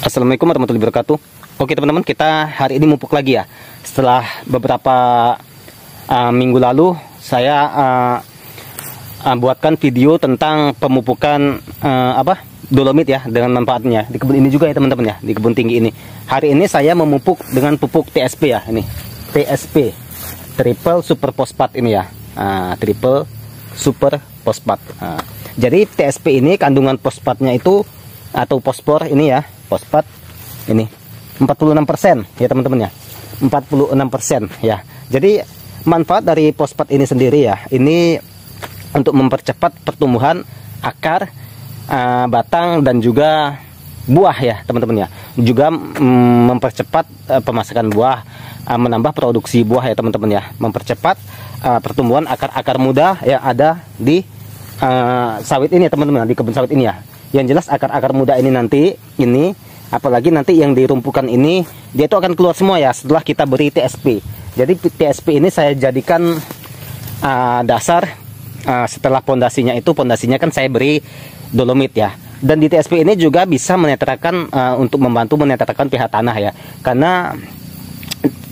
Assalamualaikum warahmatullahi wabarakatuh. Oke teman-teman, kita hari ini mupuk lagi ya. Setelah beberapa minggu lalu saya buatkan video tentang pemupukan dolomit ya, dengan manfaatnya di kebun ini juga ya teman-teman ya, di kebun tinggi ini. Hari ini saya memupuk dengan pupuk TSP ya, ini TSP, Triple Super Phosphate ini ya, Triple Super Phosphate. Jadi TSP ini kandungan fosfatnya itu atau fosfor ini ya, fosfat ini 46% ya teman-teman ya, 46% ya. Jadi manfaat dari fosfat ini sendiri ya, ini untuk mempercepat pertumbuhan akar, batang dan juga buah ya teman-teman ya. Juga mempercepat pemasakan buah, menambah produksi buah ya teman-teman ya, mempercepat pertumbuhan akar-akar muda yang ada di sawit ini ya teman-teman, di kebun sawit ini ya. Yang jelas akar-akar muda ini nanti, ini apalagi nanti yang dirumpukan ini, dia itu akan keluar semua ya setelah kita beri TSP. Jadi TSP ini saya jadikan dasar. Setelah pondasinya itu, pondasinya kan saya beri dolomit ya. Dan di TSP ini juga bisa menetralkan, untuk membantu menetralkan pH tanah ya. Karena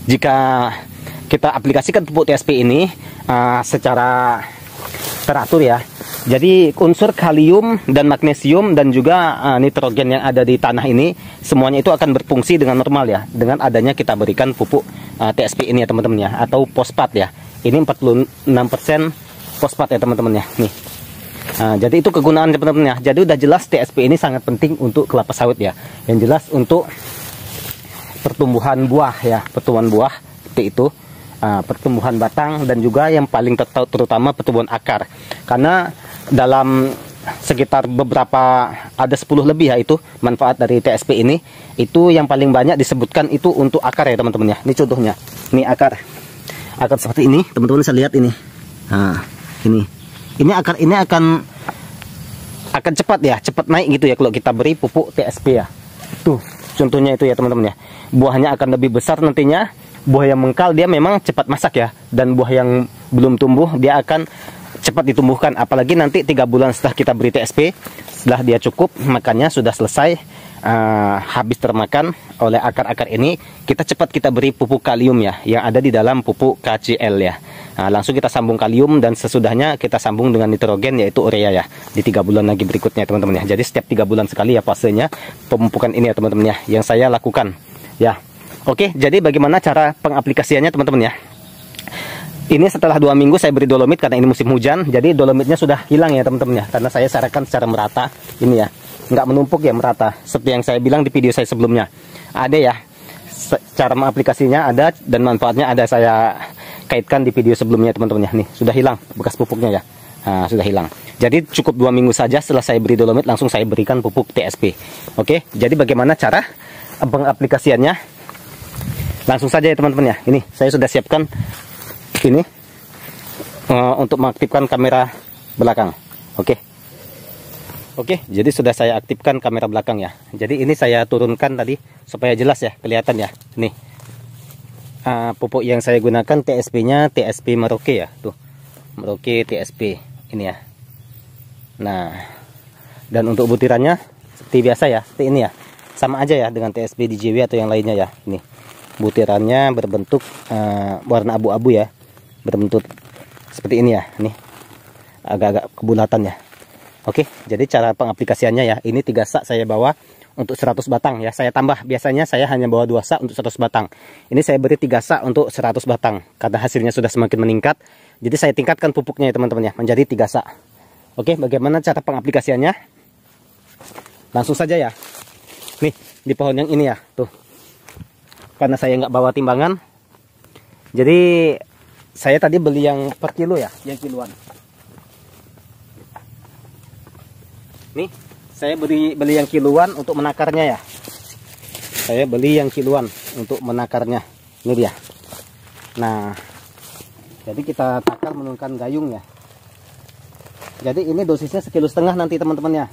jika kita aplikasikan pupuk TSP ini secara teratur ya, jadi unsur kalium dan magnesium dan juga nitrogen yang ada di tanah ini semuanya itu akan berfungsi dengan normal ya, dengan adanya kita berikan pupuk TSP ini ya teman-teman ya, atau fosfat ya. Ini 46% fosfat ya teman-teman ya. Nih. Jadi itu kegunaan teman-teman ya. Jadi udah jelas TSP ini sangat penting untuk kelapa sawit ya. Yang jelas untuk pertumbuhan buah ya, pertumbuhan buah seperti itu. Pertumbuhan batang dan juga yang paling terutama pertumbuhan akar. Karena dalam sekitar beberapa, ada 10 lebih ya itu manfaat dari TSP ini. Itu yang paling banyak disebutkan itu untuk akar ya teman-teman ya. Ini contohnya. Ini akar seperti ini teman-teman, bisa lihat ini. Nah, ini akar ini akan cepat ya, cepat naik gitu ya kalau kita beri pupuk TSP ya. Tuh contohnya itu ya teman-teman ya. Buahnya akan lebih besar nantinya. Buah yang mengkal dia memang cepat masak ya, dan buah yang belum tumbuh dia akan cepat ditumbuhkan. Apalagi nanti 3 bulan setelah kita beri TSP, setelah dia cukup makannya sudah selesai, habis termakan oleh akar-akar ini, kita beri pupuk kalium ya, yang ada di dalam pupuk KCL ya. Langsung kita sambung kalium dan sesudahnya kita sambung dengan nitrogen yaitu urea ya, di 3 bulan lagi berikutnya teman-teman ya. Jadi setiap 3 bulan sekali ya fasenya pemupukan ini ya teman-teman ya, yang saya lakukan ya. Oke, jadi bagaimana cara pengaplikasiannya teman-teman ya. Ini setelah 2 minggu saya beri dolomit karena ini musim hujan. Jadi dolomitnya sudah hilang ya teman-teman ya, karena saya sarankan secara merata ini ya, nggak menumpuk ya, merata. Seperti yang saya bilang di video saya sebelumnya, ada ya cara mengaplikasinya, ada, dan manfaatnya ada, saya kaitkan di video sebelumnya teman-teman ya. Nih sudah hilang bekas pupuknya ya, sudah hilang. Jadi cukup 2 minggu saja setelah saya beri dolomit langsung saya berikan pupuk TSP. Oke, jadi bagaimana cara pengaplikasiannya? Langsung saja ya teman-teman ya. Ini saya sudah siapkan ini untuk mengaktifkan kamera belakang. Oke, jadi sudah saya aktifkan kamera belakang ya. Jadi ini saya turunkan tadi supaya jelas ya, kelihatan ya. Nih pupuk yang saya gunakan TSP-nya TSP Merauke ya, tuh Merauke TSP ini ya. Nah, dan untuk butirannya seperti biasa ya, seperti ini ya, sama aja ya dengan TSP DJW atau yang lainnya ya. Ini butirannya berbentuk warna abu-abu ya, berbentuk seperti ini ya, nih agak-agak kebulatan ya. Oke, jadi cara pengaplikasiannya ya, ini 3 sak saya bawa untuk 100 batang ya. Saya tambah, biasanya saya hanya bawa 2 sak untuk 100 batang. Ini saya beri 3 sak untuk 100 batang karena hasilnya sudah semakin meningkat. Jadi saya tingkatkan pupuknya ya teman-teman ya, menjadi 3 sak. Oke, bagaimana cara pengaplikasiannya? Langsung saja ya. Nih di pohon yang ini ya, tuh. Karena saya nggak bawa timbangan, jadi saya tadi beli yang per kilo ya, yang kiloan. Nih saya beli yang kiloan untuk menakarnya ya. Saya beli yang kiloan untuk menakarnya. Ini dia. Nah, jadi kita takar menggunakan gayung ya. Jadi ini dosisnya 1,5 kilo nanti teman-teman ya.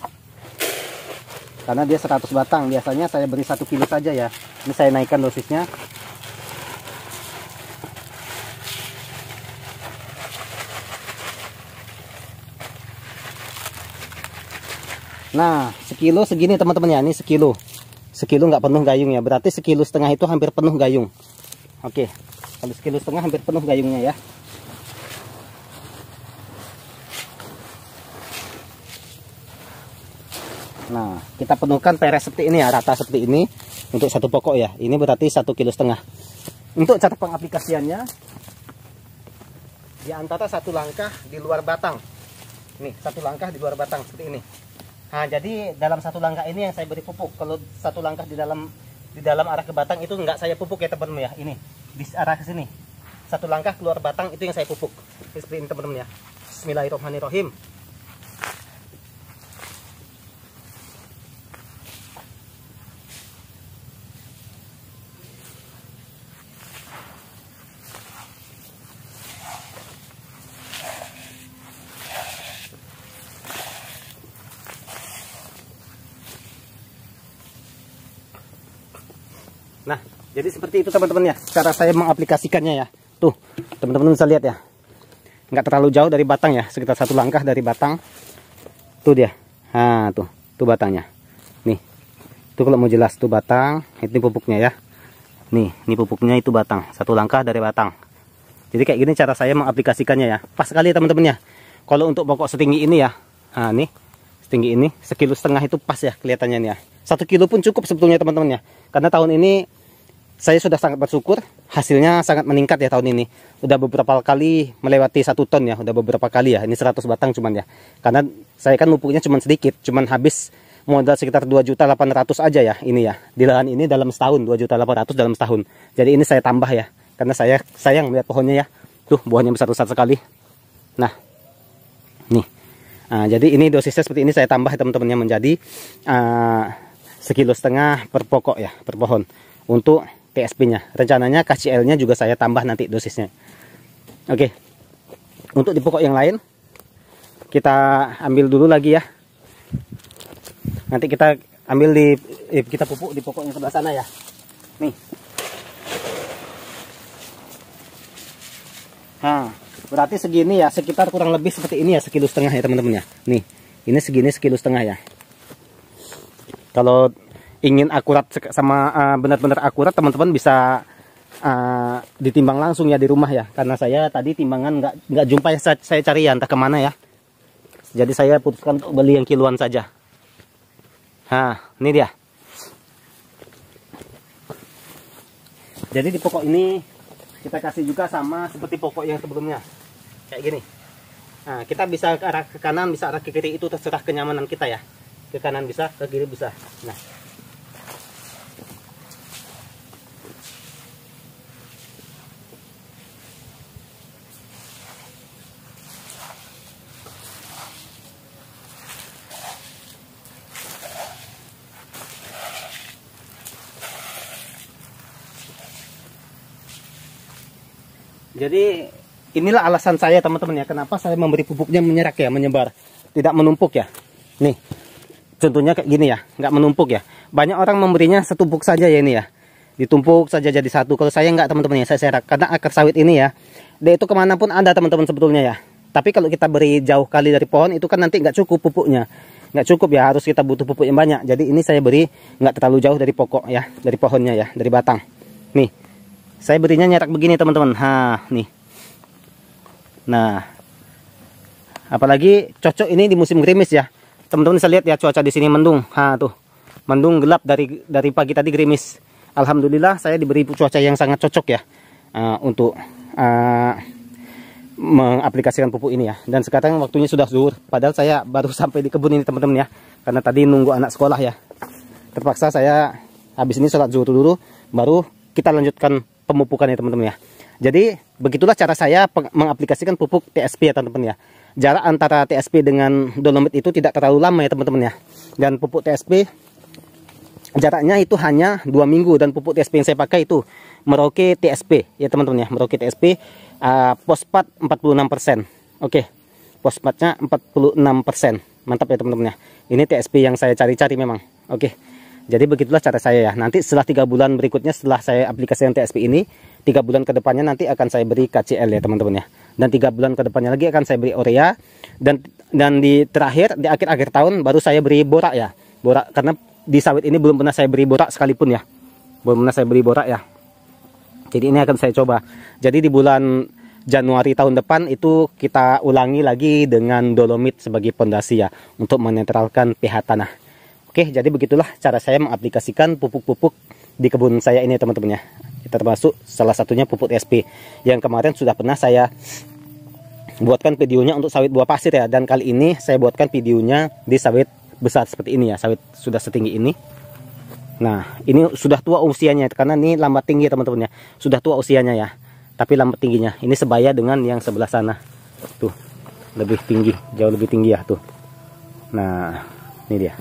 Karena dia 100 batang, biasanya saya beri 1 kilo saja ya. Ini saya naikkan dosisnya. Nah, sekilo segini teman-teman ya, ini sekilo. sekilo nggak penuh gayung ya, berarti 1,5 kg itu hampir penuh gayung. Oke, kalau 1,5 kg hampir penuh gayungnya ya. Nah, kita penuhkan peres seperti ini ya, rata seperti ini untuk satu pokok ya. Ini berarti 1,5 kg. Untuk cara pengaplikasiannya, di antara satu langkah di luar batang. Nih, satu langkah di luar batang seperti ini. Nah, jadi dalam satu langkah ini yang saya beri pupuk. Kalau satu langkah di dalam arah ke batang itu enggak saya pupuk ya teman-teman ya. Ini di arah ke sini. Satu langkah keluar batang itu yang saya pupuk. Seperti ini teman-teman ya. Bismillahirrahmanirrahim. Nah, jadi seperti itu teman-teman ya, cara saya mengaplikasikannya ya. Tuh, teman-teman bisa lihat ya. Nggak terlalu jauh dari batang ya, sekitar satu langkah dari batang. Tuh dia. Nah, tuh batangnya. Nih. Tuh kalau mau jelas tuh batang, ini pupuknya ya. Nih, ini pupuknya itu batang, satu langkah dari batang. Jadi kayak gini cara saya mengaplikasikannya ya. Pas sekali ya teman-teman ya. Kalau untuk pokok setinggi ini ya. Nah, nih. Setinggi ini 1,5 kg itu pas ya kelihatannya nih ya. 1 kilo pun cukup sebetulnya teman-teman ya. Karena tahun ini saya sudah sangat bersyukur, hasilnya sangat meningkat ya tahun ini. Udah beberapa kali melewati 1 ton ya, udah beberapa kali ya. Ini 100 batang cuman ya. Karena saya kan pupuknya cuman sedikit, cuman habis modal sekitar 2.800.000 aja ya ini ya. Di lahan ini dalam setahun 2.800.000 dalam setahun. Jadi ini saya tambah ya, karena saya sayang melihat pohonnya ya. Tuh buahnya besar-besar sekali. Nah, nih. Nah, jadi ini dosisnya seperti ini saya tambah teman-temannya menjadi 1,5 kg per pokok ya, per pohon. Untuk TSP-nya, rencananya KCL-nya juga saya tambah nanti dosisnya. Oke, untuk di pokok yang lain kita ambil dulu lagi ya. Nanti kita ambil kita pupuk di pokok yang sebelah sana ya. Nih. Nah, berarti segini ya, sekitar kurang lebih seperti ini ya, 1,5 kg ya teman-teman ya. Nih, ini segini 1,5 kg ya. Kalau ingin akurat sama benar-benar akurat, teman-teman bisa ditimbang langsung ya di rumah ya. Karena saya tadi timbangan nggak jumpa ya, saya cari ya entah kemana ya. Jadi saya putuskan untuk beli yang kiloan saja. Nah, ini dia. Jadi di pokok ini kita kasih juga sama seperti pokok yang sebelumnya. Kayak gini. Nah, kita bisa ke arah ke kanan, bisa arah ke kiri, itu terserah kenyamanan kita ya. Ke kanan bisa, ke kiri bisa. Nah, jadi inilah alasan saya teman-teman ya, kenapa saya memberi pupuknya menyerak ya, menyebar, tidak menumpuk ya. Nih, contohnya kayak gini ya, nggak menumpuk ya. Banyak orang memberinya setumpuk saja ya ini ya, ditumpuk saja jadi satu. Kalau saya nggak teman-teman ya, saya serak. Karena akar sawit ini ya, dia itu kemanapun ada teman-teman sebetulnya ya. Tapi kalau kita beri jauh kali dari pohon itu kan nanti nggak cukup pupuknya, nggak cukup ya, harus kita butuh pupuk yang banyak. Jadi ini saya beri nggak terlalu jauh dari pokok ya, dari pohonnya ya, dari batang. Nih, saya berinya nyerak begini teman-teman. Nih. Nah, apalagi cocok ini di musim gerimis ya. Teman-teman bisa lihat ya, cuaca di sini mendung. Tuh. Mendung gelap dari pagi tadi gerimis. Alhamdulillah saya diberi cuaca yang sangat cocok ya untuk mengaplikasikan pupuk ini ya. Dan sekarang waktunya sudah zuhur. Padahal saya baru sampai di kebun ini teman-teman ya. Karena tadi nunggu anak sekolah ya. Terpaksa saya habis ini sholat zuhur dulu, baru kita lanjutkan pemupukan ya teman-teman ya. Jadi begitulah cara saya mengaplikasikan pupuk TSP ya teman-teman ya. Jarak antara TSP dengan dolomit itu tidak terlalu lama ya teman-teman ya. Dan pupuk TSP jaraknya itu hanya 2 minggu. Dan pupuk TSP yang saya pakai itu Merauke TSP ya teman-teman ya. Merauke TSP fosfat 46%. Oke, fosfatnya 46%. Mantap ya teman-teman ya. Ini TSP yang saya cari-cari memang. Oke. Jadi begitulah cara saya ya. Nanti setelah 3 bulan berikutnya, setelah saya aplikasikan TSP ini, 3 bulan ke depannya nanti akan saya beri KCL ya teman-teman ya. Dan 3 bulan ke depannya lagi akan saya beri urea. Dan di terakhir, di akhir-akhir tahun baru saya beri borak ya. Borak, karena di sawit ini belum pernah saya beri borak sekalipun ya. Belum pernah saya beri borak ya. Jadi ini akan saya coba. Jadi di bulan Januari tahun depan itu kita ulangi lagi dengan dolomit sebagai pondasi ya, untuk menetralkan pH tanah. Oke, jadi begitulah cara saya mengaplikasikan pupuk-pupuk di kebun saya ini teman-teman ya. Termasuk salah satunya pupuk TSP yang kemarin sudah pernah saya buatkan videonya untuk sawit buah pasir ya. Dan kali ini saya buatkan videonya di sawit besar seperti ini ya, sawit sudah setinggi ini. Nah, ini sudah tua usianya karena ini lambat tinggi teman-teman ya. Sudah tua usianya ya, tapi lambat tingginya. Ini sebaya dengan yang sebelah sana. Tuh, lebih tinggi, jauh lebih tinggi ya tuh. Nah, ini dia.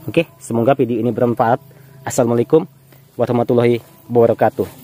Oke, semoga video ini bermanfaat. Assalamualaikum warahmatullahi wabarakatuh.